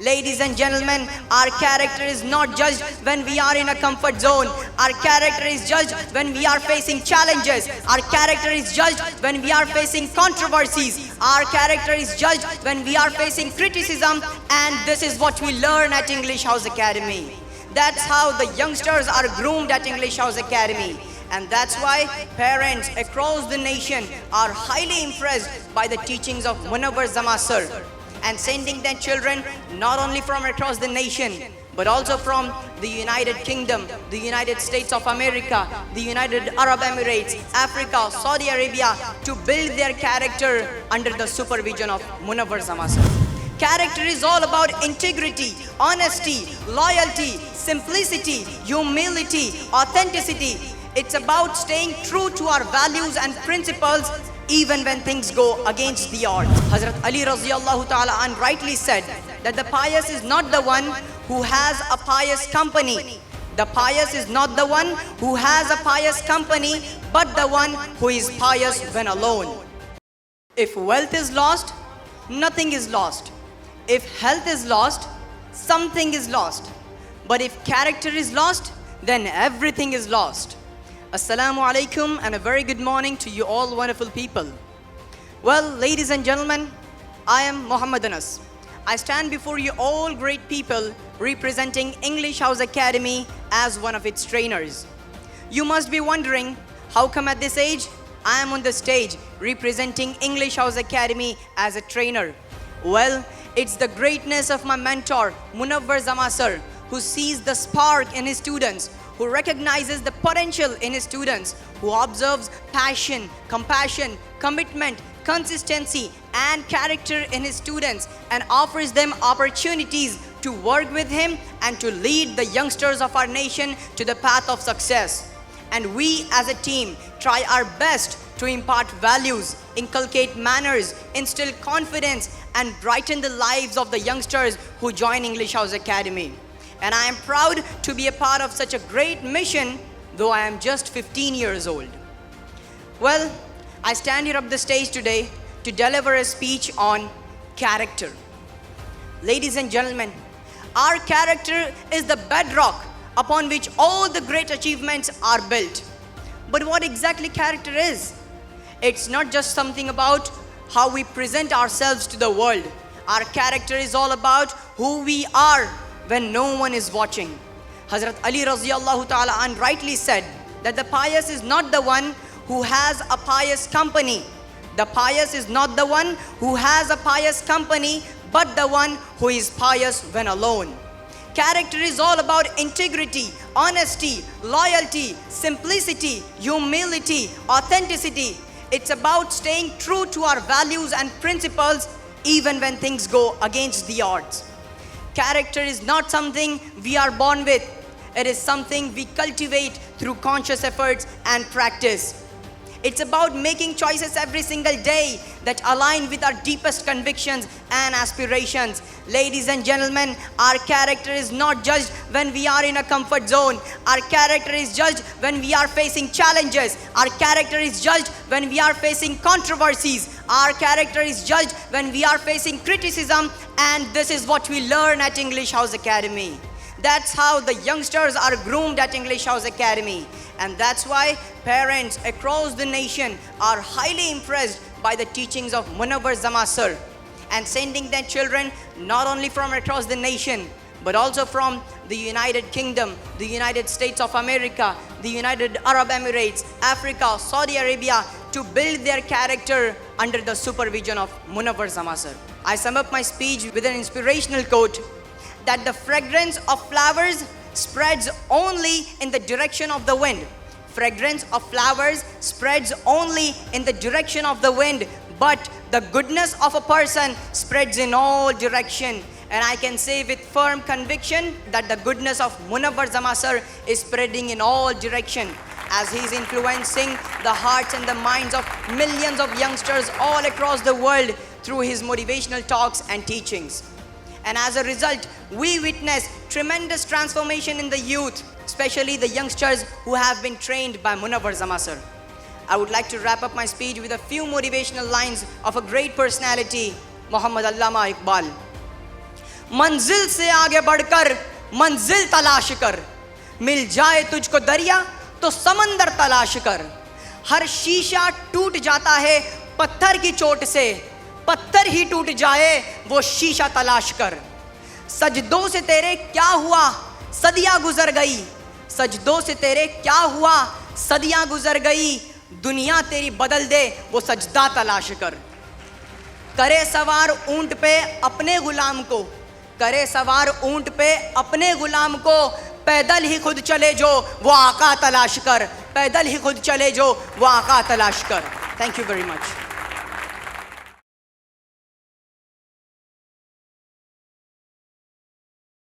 Ladies and gentlemen, our character is not judged when we are in a comfort zone. Our character is judged when we are facing challenges. Our character is judged when we are facing controversies. Our character is judged when we are facing criticism. And this is what we learn at English House Academy. That's how the youngsters are groomed at English House Academy. And that's why parents across the nation are highly impressed by the teachings of Munawwar Jama sir, and sending their children not only from across the nation but also from the United Kingdom, the United States of America, the United Arab Emirates, Africa, Saudi Arabia, to build their character under the supervision of Munawwar Jama sir. Character is all about integrity, honesty, loyalty, simplicity, humility, authenticity. It's about staying true to our values and principles even when things go against the odds. Hazrat Ali Raziyallahu Ta'ala an rightly said that the pious is not the one who has a pious company. The pious is not the one who has a pious company, but the one who is pious when alone. If wealth is lost, nothing is lost. If health is lost, something is lost. But if character is lost, then everything is lost. Assalamu alaikum and a very good morning to you all wonderful people. Well, ladies and gentlemen, I am Muhammad Anas. I stand before you all great people representing English House Academy as one of its trainers. You must be wondering, how come at this age I am on the stage representing English House Academy as a trainer? Well, it's the greatness of my mentor, Munawwar Jama sir, who sees the spark in his students, who recognizes the potential in his students, who observes passion, compassion, commitment, consistency, and character in his students, and offers them opportunities to work with him and to lead the youngsters of our nation to the path of success. And we as a team try our best to impart values, inculcate manners, instill confidence, and brighten the lives of the youngsters who join English House Academy. And I am proud to be a part of such a great mission, though I am just 15 years old. Well, I stand here up the stage today to deliver a speech on character. Ladies and gentlemen, our character is the bedrock upon which all the great achievements are built. But what exactly character is? It's not just something about how we present ourselves to the world. Our character is all about who we are when no one is watching. Hazrat Ali Raziyallahu Ta'ala an rightly said that the pious is not the one who has a pious company. The pious is not the one who has a pious company, but the one who is pious when alone. Character is all about integrity, honesty, loyalty, simplicity, humility, authenticity. It's about staying true to our values and principles even when things go against the odds. Character is not something we are born with. It is something we cultivate through conscious efforts and practice. It's about making choices every single day that align with our deepest convictions and aspirations. Ladies and gentlemen, our character is not judged when we are in a comfort zone. Our character is judged when we are facing challenges. Our character is judged when we are facing controversies. Our character is judged when we are facing criticism. And this is what we learn at English House Academy. That's how the youngsters are groomed at English House Academy. And that's why parents across the nation are highly impressed by the teachings of Munawwar Jama sir, and sending their children not only from across the nation but also from the United Kingdom, the United States of America, the United Arab Emirates, Africa, Saudi Arabia, to build their character under the supervision of Munawwar Jama sir. I sum up my speech with an inspirational quote that the fragrance of flowers spreads only in the direction of the wind. Fragrance of flowers spreads only in the direction of the wind, but the goodness of a person spreads in all direction. And I can say with firm conviction that the goodness of Munawwar Jama sir is spreading in all direction, as he is influencing the hearts and the minds of millions of youngsters all across the world through his motivational talks and teachings. And as a result, we witness tremendous transformation in the youth, especially the youngsters who have been trained by Munawwar Jama sir. I would like to wrap up my speech with a few motivational lines of a great personality, Muhammad Allama Iqbal. मंजिल से आगे बढ़कर मंजिल तलाश कर, मिल जाए तुझको दरिया तो समंदर तलाश कर। हर शीशा टूट जाता है पत्थर की चोट से, पत्थर ही टूट जाए वो शीशा तलाश कर। सजदों से तेरे क्या हुआ सदियां गुजर गई, सजदों से तेरे क्या हुआ सदियां गुजर गई। दुनिया तेरी बदल दे वो सजदा तलाश कर। करे सवार ऊंट पे अपने गुलाम को, करे सवार ऊंट पे अपने गुलाम को। पैदल ही खुद चले जो वो आका तलाश कर, पैदल ही खुद चले जो वो आका तलाश कर। Thank you very much.